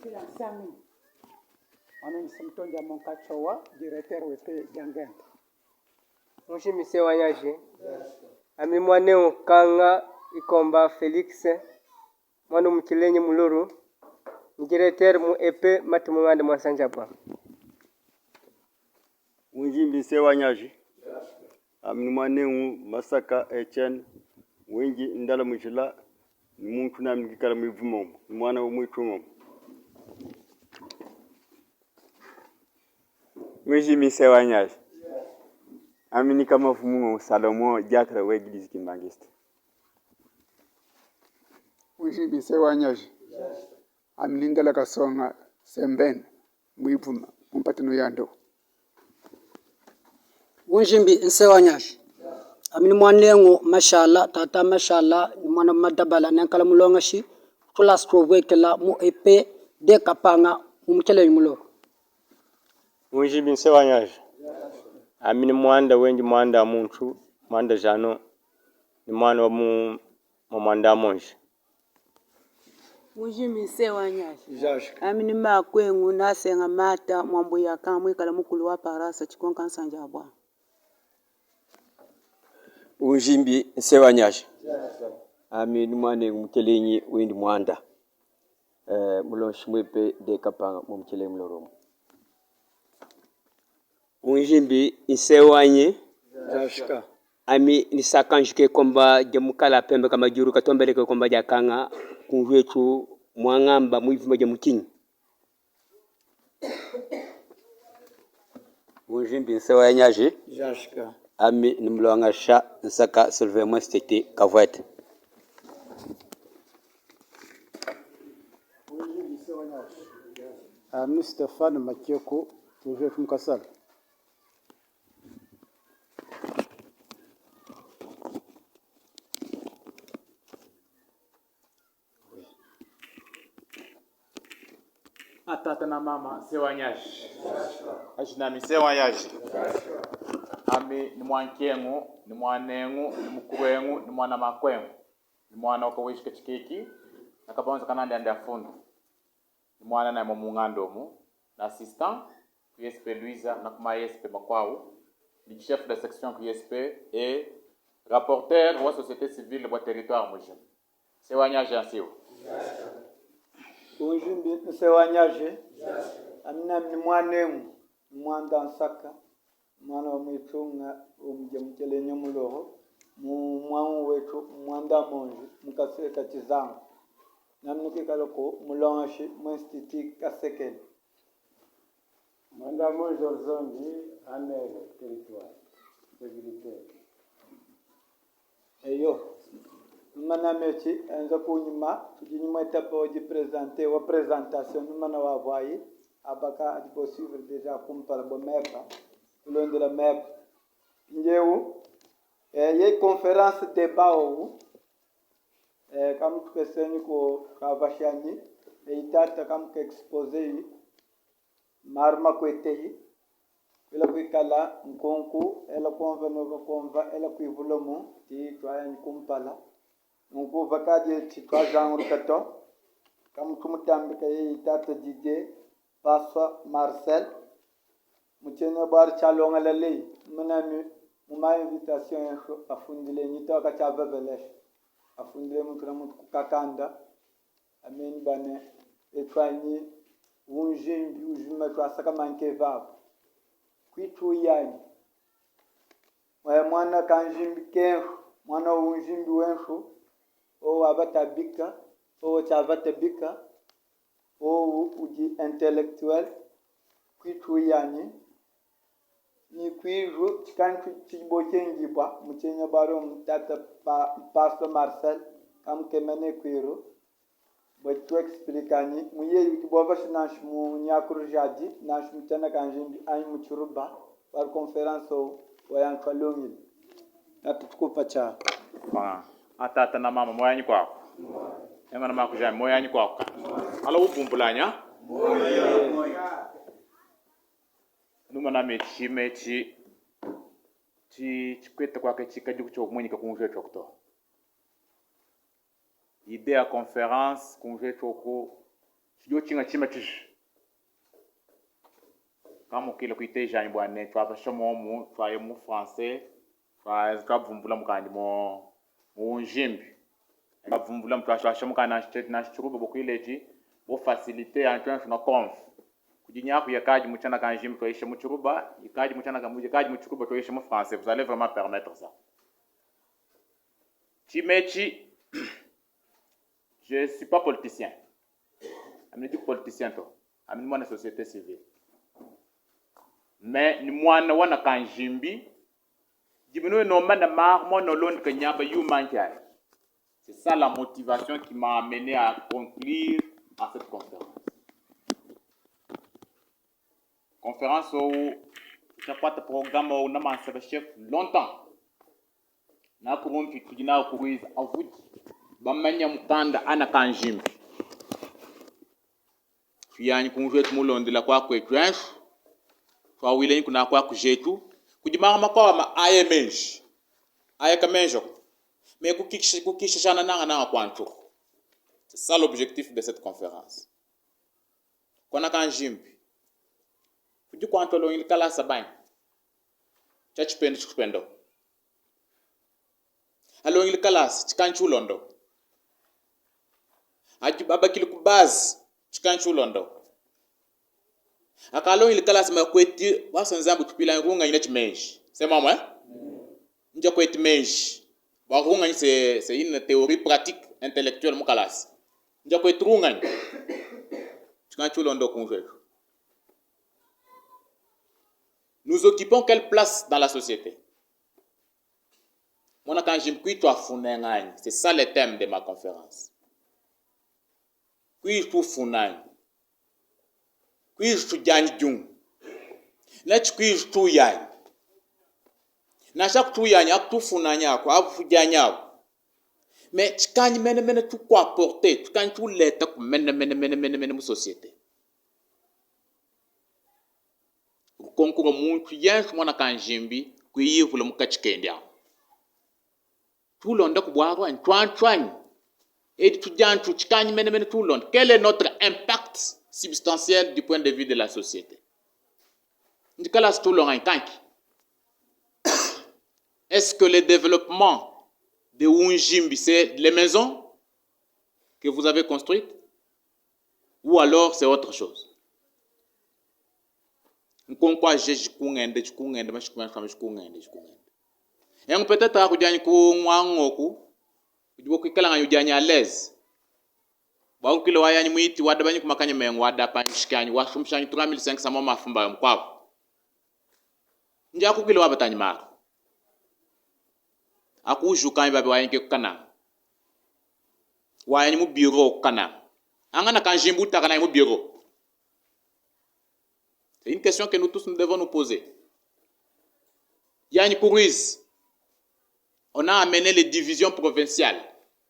Sami. Mami Simtonja Monkachowa, directeur wepe Gangen. Mwishi mise wanyaji. Ami mwaneo Kanga Ikomba Felix. Mwanu mkilenye muluru. Directeur mu epe matumungande mwasanjapa. Mwishi mise wanyaji. Ami mwaneo Masaka Etienne. Wengi ndala mujila. Muntu na mkikala mwivumo. Mwana umwitungo. Mwishi mise wanyaji. Amini kama fumu Salomo Diakre wa Église Kimbangiste. Mwishi mise wanyaji. Amini ndala kasonga Semben mwivuma mpatano yando. Mwishi mise wanyaji. Amini mwanengo mashallah tata mashallah mwana madabala nankala mulongashi tula strovekela mu epe de kapanga mumkele mulo. Mwishi mise wanyaji. Amini mwanda wengi mwanda muntu mwanda jano ni mwana wa mwanda monji. Mwishi mise wanyaji. Amini makwengu nasenga mata mwambu ya kamwe kala mukulu wa parasa chikonka nsanjabwa. Unjimbi nsewanyasha. Ami ni mwane mkelenyi windi mwanda. Mulonshi mwepe de kapanga mumkele mloromo. Unjimbi nsewanye. Ami nisakanjike komba jamukala pembe kama juru katombeleke komba jakanga kunjwetu mwangamba mwivuma jamukinyi. Unjimbi nsewanyasha. Ami nimlongasha nsaka Sylvain Mwestete Kavwete. Ami Stéphane Makioko, toujours Mukasal. Atata na mama sewanyaji. Ajinami sewanyaji. Ami ni mwankengu, ni mwanengu, ni mkuwengu, ni mwana makwengu. Ni mwana wako wishi kachikiki. Nakabanza kanandi ande afundu. Ni mwana na mungando mu. Na assistant QSP Louisa na kuma ESP Makwao. Ni chef de section QSP et rapporteur wa société civile wa territoire mujim. Sewanyaji ansiwo. Unjimbi nsewanyaje. Amina ni mwanengu, mwanda nsaka. Mwana wa mwitunga umjemkele nyamuloho. Mwangu wetu mwanda monji mukaseka chizangu. Namnuki kaloko mulongashi mwinstiti kasekeni. Mwanda monji orzongi amere territoire. Eyo. Mana mechi enza kunyima tujinyima etapa oji présenter wa présentation mana wa voyer abaka adipo suivre déjà kumpara bo mepa ulonde la mep njewu ye conférence débat ou kam tukeseni ko kavashani itata kam ke exposé marma ko etehi ila kuikala nkonku ela konva ela kuivulomo ti twaya kumpala nko vakaje titwa jangu kato kam kumutambika ye tata DJ Paswa Marcel muchenya bar chalonga lele manami muma invitation afundile nyita ka chababelesh afundile mutuna mutu kakanda amen bane etwanyi unjimbi ujuma twasaka manke vabo kwitu yani mwana kanjimbi ke mwana unjimbi wenshu o abatabika o chabatabika o uji intellectuel kwitu yani ni kwiru kantu chibokengi ba muchenya baro mtata Pastor Marcel kam kemene kwiru tu explicani muye boba shinash mu nyakuru jadi nash mutana kanjimbi ay muchuruba par conference wa yankalongi natukupa cha atata na mama moyanyi kwako engana makuja moyanyi kwako ala ubumbulanya numa na mechi chikweta kwake chikaji kucho kumwenyika kunjwe chokto idée à conférence kunjwe choko yo chinga chima tish kama kile kuite jani bwana tu apa shomo mu tu aye mu français tu aye vumbula mukandi mo njimbi vumbula mtu asho mukana na churuba bokuileti bo faciliter en na conf kujinya ku yakaji muchana kan njimbi to ishe mu churuba yakaji muchana kan yakaji mu churuba to ishe mu français vous allez vraiment permettre ça Chimechi, je ne suis pas politicien. Je ne suis pas politicien, je suis une société civile. Mais moi, je suis un jimbi. Je suis C'est ça la motivation qui m'a amené à conclure à cette conférence. Conférence où je n'ai pas de programme où je n'ai chef longtemps. Na kurumpi kujina kuwiza avuji bamanya mukanda ana kanjimbi fiyani kunjwetu mulondela kwa kwetwensu kwa wile kuna kwa kujetu kujimanga makwa ma ayemenji ayekamenjo mais kukishana nanga kwantu. C'est ça l'objectif de cette conférence. Kona kanjimbi kuji kwantu lo ilikala sabani chachipendo alo ngil kalas chikanchu londo baba kile kubaz chikanchu londo akalo ngil kalas makweti wasanzambu tupila ngunga ina chimeji sema moi nja kweti meji ba runga c'est une théorie pratique intellectuelle mukalas nja kweti runga chikanchu londo kunjwe. Nous occupons quelle place dans la société? C'est ça le thème de ma conférence. Qui tu funai? Qui tu jani jung? Let's qui tu yai? Na chaque tu yai ak tu funanya ko ab fujanya. Mais tu kan mene tu quoi porter, tu kan tu leta ko mene mu société. Konko muntu yens mona kanjimbi ku yivu lo mukachikendya. Tout le monde et tout quel est notre impact substantiel du point de vue de la société? Est-ce que le développement de Unjimbi, c'est les maisons que vous avez construites ou alors c'est autre chose? Et peut-être à kujani ku mwangoku kujibo kwikala nga yujani à l'aise ba ukile wayani muiti wadabani kumakanya mengo wadapanshikani washumshani 3500 mama afumba mkwabo nja kukile wabatani mara akujuka babe wayenke kana wayani mu bureau kana angana kanjimbu takana mu bureau. C'est une question que nous tous nous devons nous poser. Yani kuruiz. On a amené les divisions provinciales,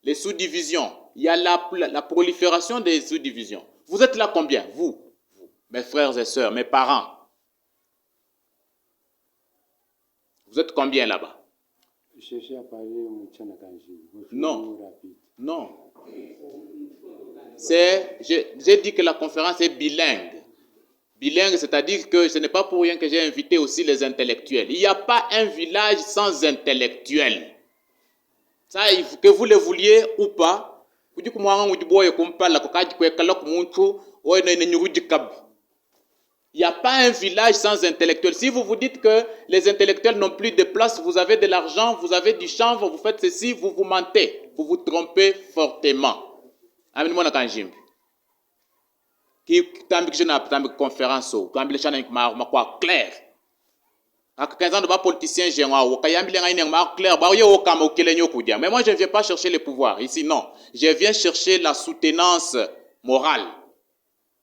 les sous-divisions. Il y a la prolifération des sous-divisions. Vous êtes là combien? Vous, mes frères et sœurs, mes parents. Vous êtes combien là-bas? Non. Non. J'ai dit que la conférence est bilingue. Bilingue, c'est-à-dire que ce n'est pas pour rien que j'ai invité aussi les intellectuels. Il n'y a pas un village sans intellectuels. Ça, que vous le vouliez ou pas, il n'y a pas un village sans intellectuels. Si vous vous dites que les intellectuels n'ont plus de place, vous avez de l'argent, vous avez du chanvre, vous faites ceci, vous vous mentez. Vous vous trompez fortement. Qui tambi conférence tambi chana ma quoi clair ak 15 ans de politicien géant au kayambi lenga ine ma clair ba yo kama okelenyo kudia. Mais moi je ne viens pas chercher le pouvoir ici, non, je viens chercher la soutenance morale.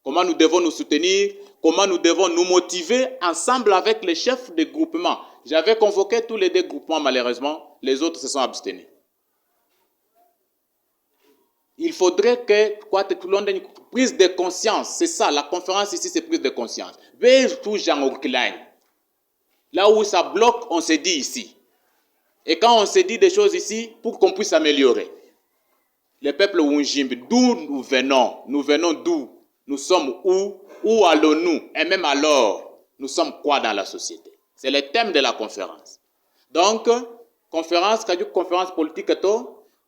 Comment nous devons nous soutenir, comment nous devons nous motiver ensemble avec les chefs de groupement. J'avais convoqué tous les deux groupements, malheureusement les autres se sont abstenus. Il faudrait que tout le monde ait une prise de conscience. C'est ça, la conférence ici, c'est prise de conscience. Là où ça bloque, on se dit ici. Et quand on se dit des choses ici, pour qu'on puisse améliorer. Le peuple Unjimbi, d'où nous venons d'où? nous sommes où allons-nous, et même alors, nous sommes quoi dans la société. C'est le thème de la conférence. Donc, conférence politique,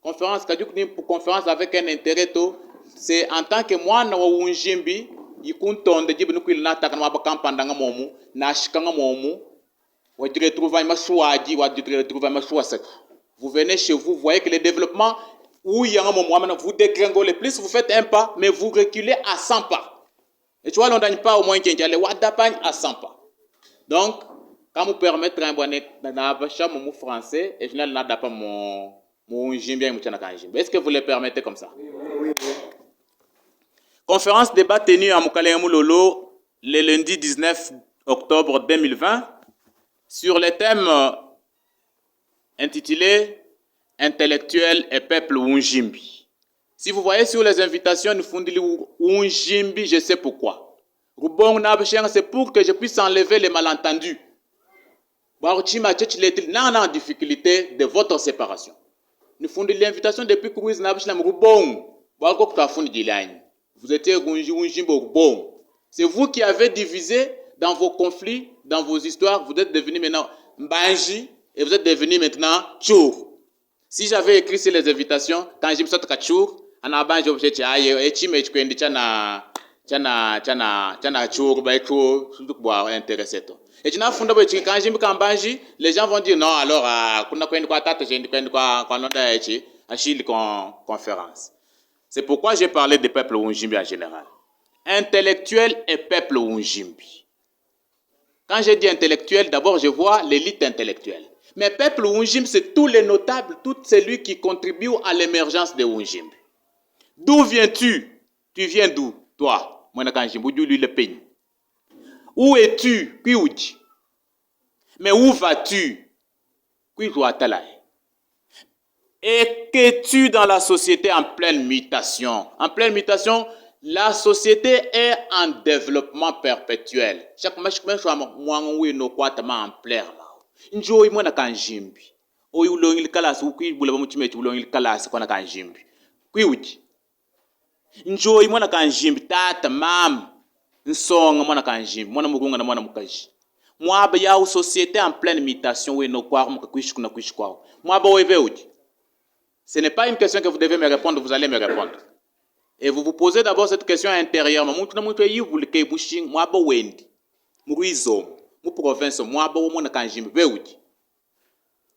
conférence avec un intérêt, c'est en tant que moi, nous Unjimbi, vous venez chez vous, vous voyez que le développement, où il y a un moment, vous dégringolez plus, vous faites un pas, mais vous reculez à 100 pas. Et tu vois, on n'a pas au moins qu'il y a les Wadapagne à 100 pas. Donc, quand vous permettez un bon mon français, et je n'ai pas mon Unjimbi. Est-ce que vous le permettez comme ça? Oui. Conférence débat tenue à Moukalemoulolo le lundi 19 octobre 2020 sur le thème intitulé Intellectuels et peuple Unjimbi. Si vous voyez sur les invitations, nous fondons Unjimbi, je sais pourquoi. C'est pour que je puisse enlever les malentendus. En difficulté de votre séparation. Nous fondons l'invitation depuis que vous vous étiez bon. C'est vous qui avez divisé dans vos conflits, dans vos histoires. Vous êtes devenus maintenant Mbanji et vous êtes devenus maintenant Tchour. Si j'avais écrit sur les invitations, quand je me suis dit Tchour, on a Banji objet et Chime Chkwendi Chana Tchour, Baïko, boire intéressé. Et tu n'as fondé quand je me suis Banji, les gens vont dire non, alors, qu'on a quoi tata, j'ai quoi Achille conférence. C'est pourquoi j'ai parlé des peuples Unjimbi en général. Intellectuel et peuple Unjimbi. Quand je dis intellectuel, d'abord je vois l'élite intellectuelle. Mais peuple Unjimbi, c'est tous les notables, tout celui qui contribue à l'émergence de Unjimbi. D'où viens-tu? Tu viens d'où, toi? Où es-tu? Mais où vas-tu? Et qu'es-tu dans la société en pleine mutation? En pleine mutation, la société est en développement perpétuel. Chaque match, en plein. Njoi mwana kanjimbi. Oyi ulongil kalas ukui bulaba mutimeti ulongil kalas kwana kanjimbi. Kwiuji. Njoi mwana kanjimbi tata mam. Nsonga mwana kanjimbi, mwana mugunga na mwana mukaji. Mwaba ya société en pleine mutation we no kwa mukakwishiku kwao. Mwaba weve uji. Ce n'est pas une question que vous devez me répondre, vous allez me répondre. Et vous vous posez d'abord cette question intérieurement.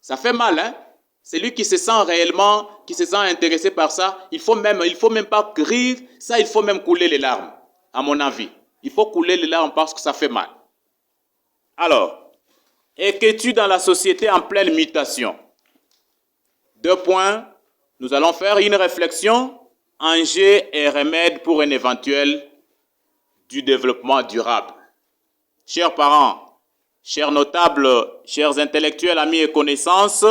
Ça fait mal, hein? Celui qui se sent réellement, qui se sent intéressé par ça, il faut même pas rire, ça il faut même couler les larmes, à mon avis. Il faut couler les larmes parce que ça fait mal. Alors, et qu'es-tu dans la société en pleine mutation? 2 points. Nous allons faire une réflexion, enjeux et remèdes pour un éventuel du développement durable. Chers parents, chers notables, chers intellectuels, amis et connaissances,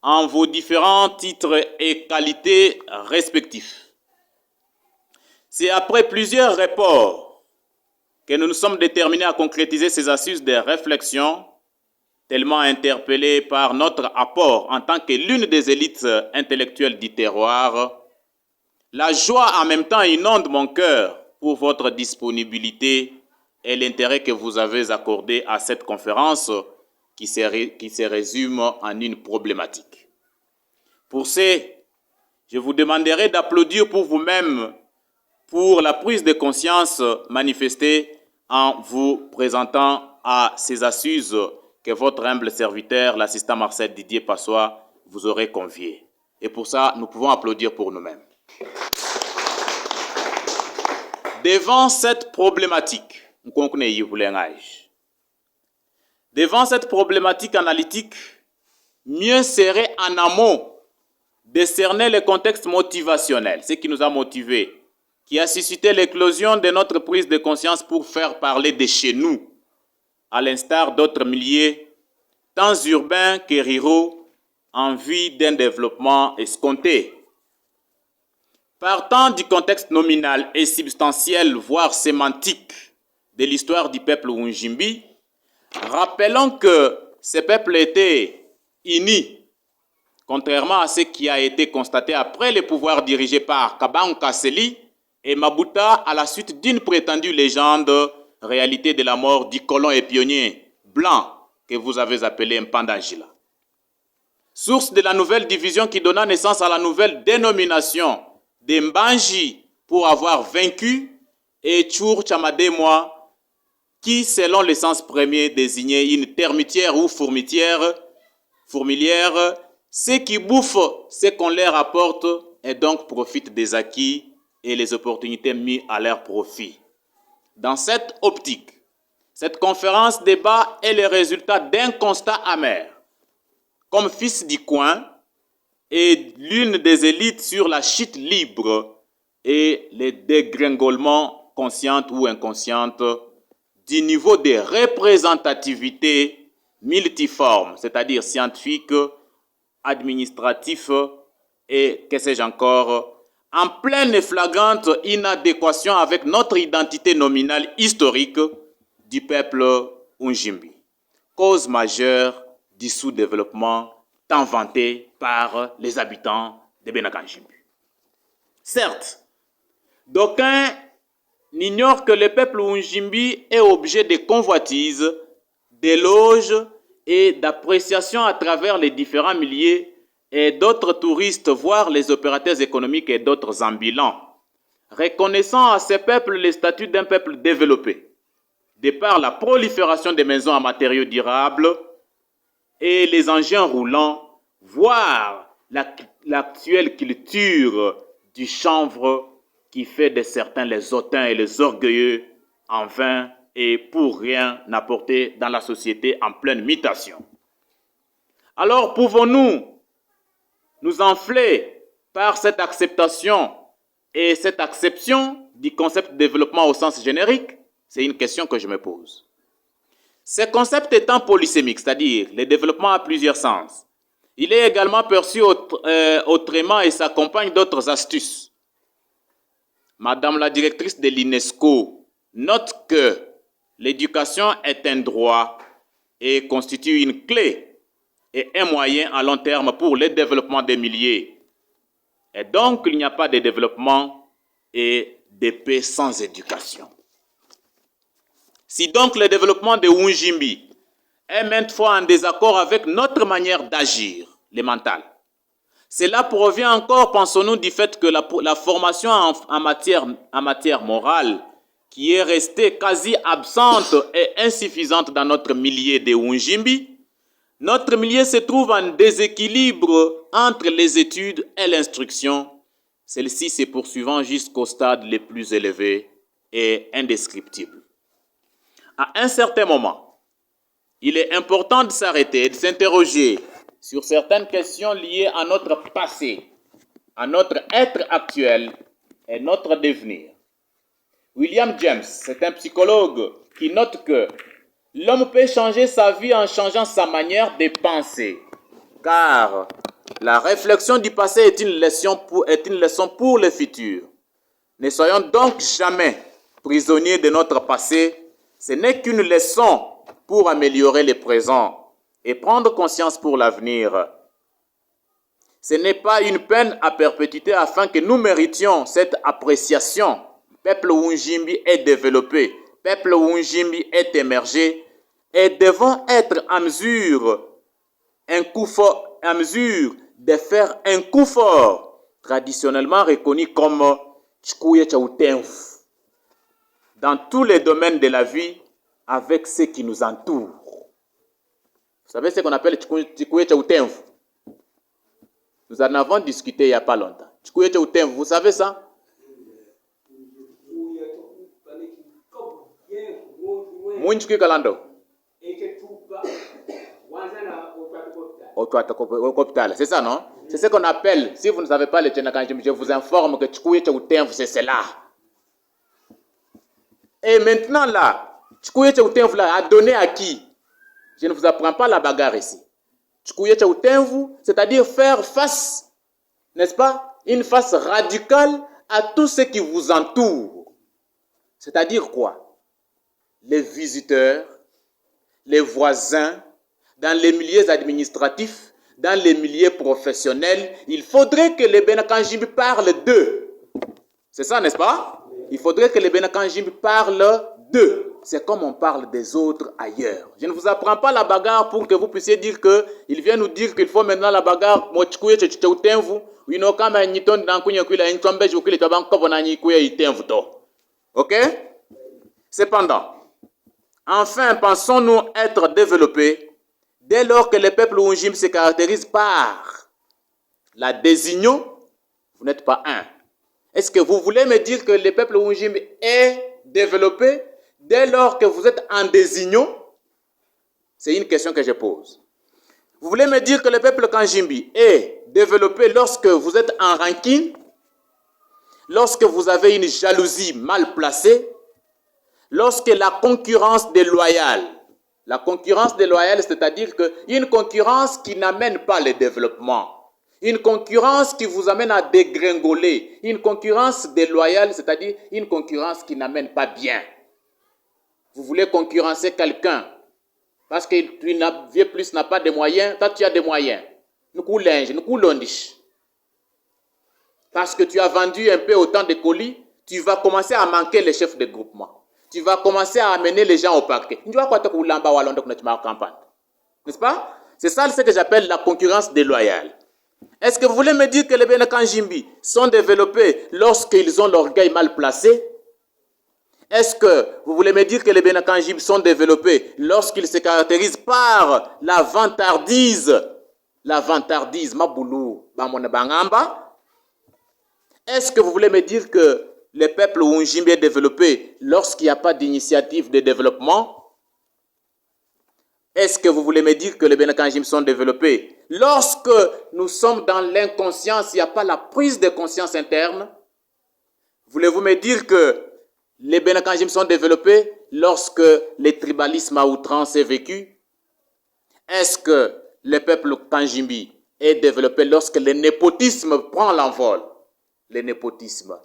en vos différents titres et qualités respectifs. C'est après plusieurs rapports que nous nous sommes déterminés à concrétiser ces assises de réflexion, tellement interpellés par notre apport en tant que l'une des élites intellectuelles du terroir. La joie en même temps inonde mon cœur pour votre disponibilité et l'intérêt que vous avez accordé à cette conférence qui se résume en une problématique. Pour ce, je vous demanderai d'applaudir pour vous-même pour la prise de conscience manifestée en vous présentant à ces assises que votre humble serviteur, l'assistant Marcel Didier Passois, vous aurait convié. Et pour ça, nous pouvons applaudir pour nous-mêmes. Devant cette problématique, analytique, mieux serait en amont de cerner le contexte motivationnel, ce qui nous a motivés, qui a suscité l'éclosion de notre prise de conscience pour faire parler de chez nous, à l'instar d'autres milieux, tant urbains que ruraux, en vue d'un développement escompté. Partant du contexte nominal et substantiel, voire sémantique, de l'histoire du peuple Unjimbi, rappelons que ce peuple était uni, contrairement à ce qui a été constaté après le pouvoir dirigé par Kabang Kaseli, et Mabuta à la suite d'une prétendue légende, réalité de la mort du colon et pionnier blanc que vous avez appelé Mpandangila. Source de la nouvelle division qui donna naissance à la nouvelle dénomination des Mbanji pour avoir vaincu, et Tchour Chamademwa qui, selon le sens premier, désignait une termitière ou fourmilière, ceux qui bouffent ce qu'on leur apporte et donc profitent des acquis et les opportunités mises à leur profit. Dans cette optique, cette conférence débat est le résultat d'un constat amer. Comme fils du coin et l'une des élites sur la chute libre et les dégringolements conscientes ou inconscientes du niveau de représentativité multiforme, c'est-à-dire scientifique, administratif et que sais-je encore, en pleine et flagrante inadéquation avec notre identité nominale historique du peuple Unjimbi. Cause majeure du sous-développement tant vanté par les habitants de Benakanjimbi. Certes, d'aucuns n'ignorent que le peuple Unjimbi est objet de convoitises, d'éloges et d'appréciation à travers les différents milliers et d'autres touristes, voire les opérateurs économiques et d'autres ambulants, reconnaissant à ces peuples le statut d'un peuple développé, de par la prolifération des maisons en matériaux durables et les engins roulants, voire l'actuelle culture du chanvre qui fait de certains les hautains et les orgueilleux en vain et pour rien n'apporter dans la société en pleine mutation. Alors pouvons-nous nous enfler par cette acceptation et cette acception du concept de développement au sens générique? C'est une question que je me pose. Ce concept étant polysémique, c'est-à-dire le développement a plusieurs sens, il est également perçu autrement et s'accompagne d'autres astuces. Madame la directrice de l'UNESCO note que l'éducation est un droit et constitue une clé et un moyen à long terme pour le développement des milliers. Et donc, il n'y a pas de développement et de paix sans éducation. Si donc le développement de Unjimbi est maintes fois en désaccord avec notre manière d'agir, le mental, cela provient encore, pensons-nous, du fait que la formation en matière morale, qui est restée quasi absente et insuffisante dans notre milieu de Unjimbi, notre milieu se trouve en déséquilibre entre les études et l'instruction, celle-ci se poursuivant jusqu'au stade le plus élevé et indescriptible. À un certain moment, il est important de s'arrêter et de s'interroger sur certaines questions liées à notre passé, à notre être actuel et notre devenir. William James, c'est un psychologue qui note que l'homme peut changer sa vie en changeant sa manière de penser, car la réflexion du passé est une leçon pour le futur. Ne soyons donc jamais prisonniers de notre passé, ce n'est qu'une leçon pour améliorer le présent et prendre conscience pour l'avenir. Ce n'est pas une peine à perpétuité afin que nous méritions cette appréciation. Peuple Unjimbi est développé, peuple Unjimbi est émergé et devons être en mesure de faire un coup fort, traditionnellement reconnu comme Chikuye Chautenfu, dans tous les domaines de la vie avec ce qui nous entoure. Vous savez ce qu'on appelle Chikuye Chautenfu? Nous en avons discuté il n'y a pas longtemps. Chikuye Chautenfu, vous savez ça? Munchiki Kalando. C'est ça, non? C'est ce qu'on appelle, si vous ne savez pas le Tchenakanjim, je vous informe que Chikuye Chautenfu, c'est cela. Et maintenant là, Chikuye Chautenfu a donné à qui? Je ne vous apprends pas la bagarre ici. Chikuye Chautenfu, c'est-à-dire faire face, n'est-ce pas? Une face radicale à tout ce qui vous entoure. C'est-à-dire quoi? Les visiteurs, les voisins, dans les milieux administratifs, dans les milieux professionnels, il faudrait que les Benakanjimbi parlent d'eux. C'est ça, n'est-ce pas? Il faudrait que les Benakanjimbi parlent d'eux. C'est comme on parle des autres ailleurs. Je ne vous apprends pas la bagarre pour que vous puissiez dire que il vient nous dire qu'il faut maintenant la bagarre. Ok? Cependant, enfin, pensons-nous être développés dès lors que le peuple Unjimbi se caractérise par la désignon, vous n'êtes pas un. Est-ce que vous voulez me dire que le peuple Unjimbi est développé dès lors que vous êtes en désignon? C'est une question que je pose. Vous voulez me dire que le peuple Kanjimbi est développé lorsque vous êtes en rancune, lorsque vous avez une jalousie mal placée, lorsque la concurrence déloyale, c'est-à-dire une concurrence qui n'amène pas le développement, une concurrence qui vous amène à dégringoler, une concurrence déloyale, c'est-à-dire une concurrence qui n'amène pas bien. Vous voulez concurrencer quelqu'un parce que Vieux Plus n'a pas de moyens, toi tu as des moyens. Parce que tu as vendu un peu autant de colis, tu vas commencer à manquer les chefs de groupement. Tu vas commencer à amener les gens au parquet. N'est-ce pas? C'est ça ce que j'appelle la concurrence déloyale. Est-ce que vous voulez me dire que les Benakanjimbi sont développés lorsqu'ils ont l'orgueil mal placé? Est-ce que vous voulez me dire que les Benakanjimbi sont développés lorsqu'ils se caractérisent par la vantardise, Maboulou, Bamone Bangamba? Est-ce que vous voulez me dire que le peuple Unjimbi est développé lorsqu'il n'y a pas d'initiative de développement? Est-ce que vous voulez me dire que les Benakanjimbi sont développés lorsque nous sommes dans l'inconscience, il n'y a pas la prise de conscience interne? Voulez-vous me dire que les Benakanjimbi sont développés lorsque le tribalisme à outrance est vécu? Est-ce que le peuple Kanjimbi est développé lorsque le népotisme prend l'envol? Le népotisme,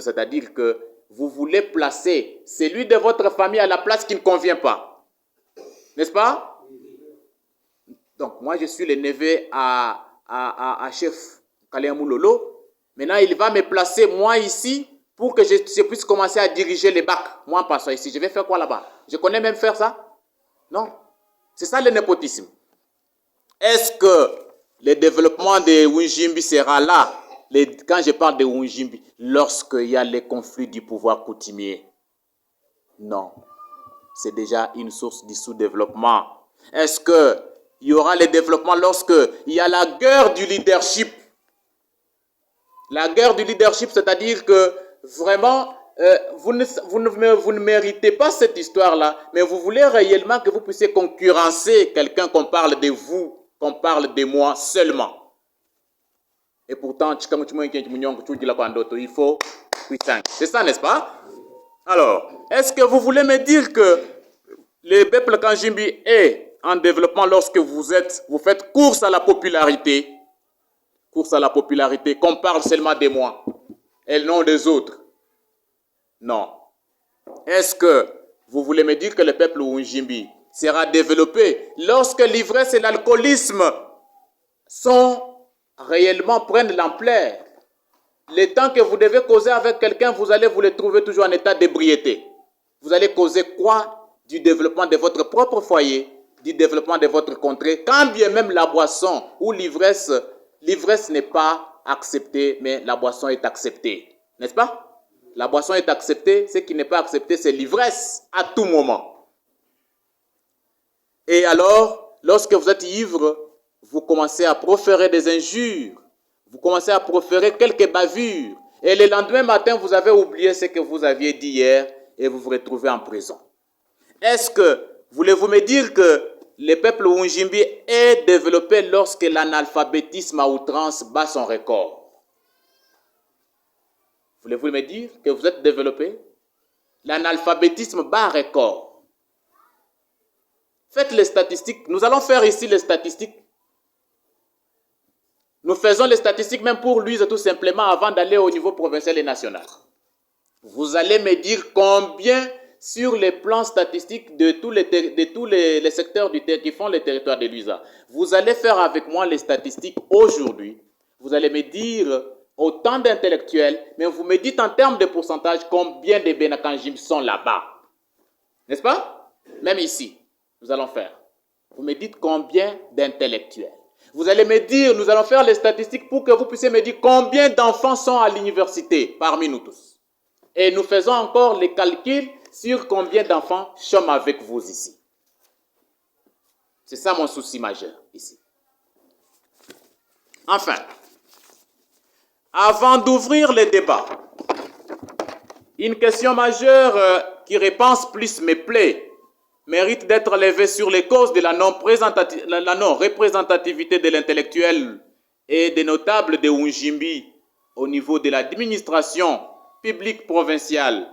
c'est-à-dire que vous voulez placer celui de votre famille à la place qui ne convient pas. N'est-ce pas? Donc, moi, je suis le neveu à chef Kaleamou Lolo. Maintenant, il va me placer, moi, ici, pour que je puisse commencer à diriger les bacs. Moi, en passant ici, je vais faire quoi là-bas? Je connais même faire ça? Non. C'est ça le népotisme. Est-ce que le développement de Unjimbi sera là, quand je parle de Unjimbi, lorsqu'il y a les conflits du pouvoir coutumier? Non. C'est déjà une source du sous-développement. Est-ce qu'il y aura le développement lorsqu'il y a la guerre du leadership? La guerre du leadership, c'est-à-dire que vraiment, vous ne méritez pas cette histoire-là, mais vous voulez réellement que vous puissiez concurrencer quelqu'un, qu'on parle de vous, qu'on parle de moi seulement. Et pourtant, il faut... C'est ça, n'est-ce pas? Alors, est-ce que vous voulez me dire que le peuple Kanjimbi est en développement lorsque vous faites course à la popularité? Course à la popularité, qu'on parle seulement de moi et non des autres? Non. Est-ce que vous voulez me dire que le peuple Unjimbi sera développé lorsque l'ivresse et l'alcoolisme prennent l'ampleur? Le temps que vous devez causer avec quelqu'un, vous allez vous le trouver toujours en état d'ébriété. Vous allez causer quoi? Du développement de votre propre foyer, du développement de votre contrée, quand bien même la boisson ou l'ivresse n'est pas acceptée, mais la boisson est acceptée. N'est-ce pas? La boisson est acceptée, ce qui n'est pas accepté, c'est l'ivresse à tout moment. Et alors, lorsque vous êtes ivre, vous commencez à proférer des injures, vous commencez à proférer quelques bavures, et le lendemain matin, vous avez oublié ce que vous aviez dit hier, et vous vous retrouvez en prison. Est-ce que, voulez-vous me dire que le peuple Unjimbi est développé lorsque l'analphabétisme à outrance bat son record? Voulez-vous me dire que vous êtes développé? L'analphabétisme bat record. Faites les statistiques. Nous allons faire ici les statistiques. Nous faisons les statistiques même pour lui, tout simplement, avant d'aller au niveau provincial et national. Vous allez me dire combien, sur les plans statistiques de tous les secteurs qui font le territoire de Luisa, vous allez faire avec moi les statistiques aujourd'hui. Vous allez me dire autant d'intellectuels, mais vous me dites en termes de pourcentage combien de Benakanjim sont là-bas. N'est-ce pas? Même ici, nous allons faire. Vous me dites combien d'intellectuels. Vous allez me dire, nous allons faire les statistiques pour que vous puissiez me dire combien d'enfants sont à l'université parmi nous tous. Et nous faisons encore les calculs sur combien d'enfants sommes avec vous ici. C'est ça mon souci majeur ici. Enfin, avant d'ouvrir le débat, une question majeure qui repense plus me plaît, mérite d'être levée sur les causes de la non-représentativité de l'intellectuel et des notables de Unjimbi au niveau de l'administration publique provinciale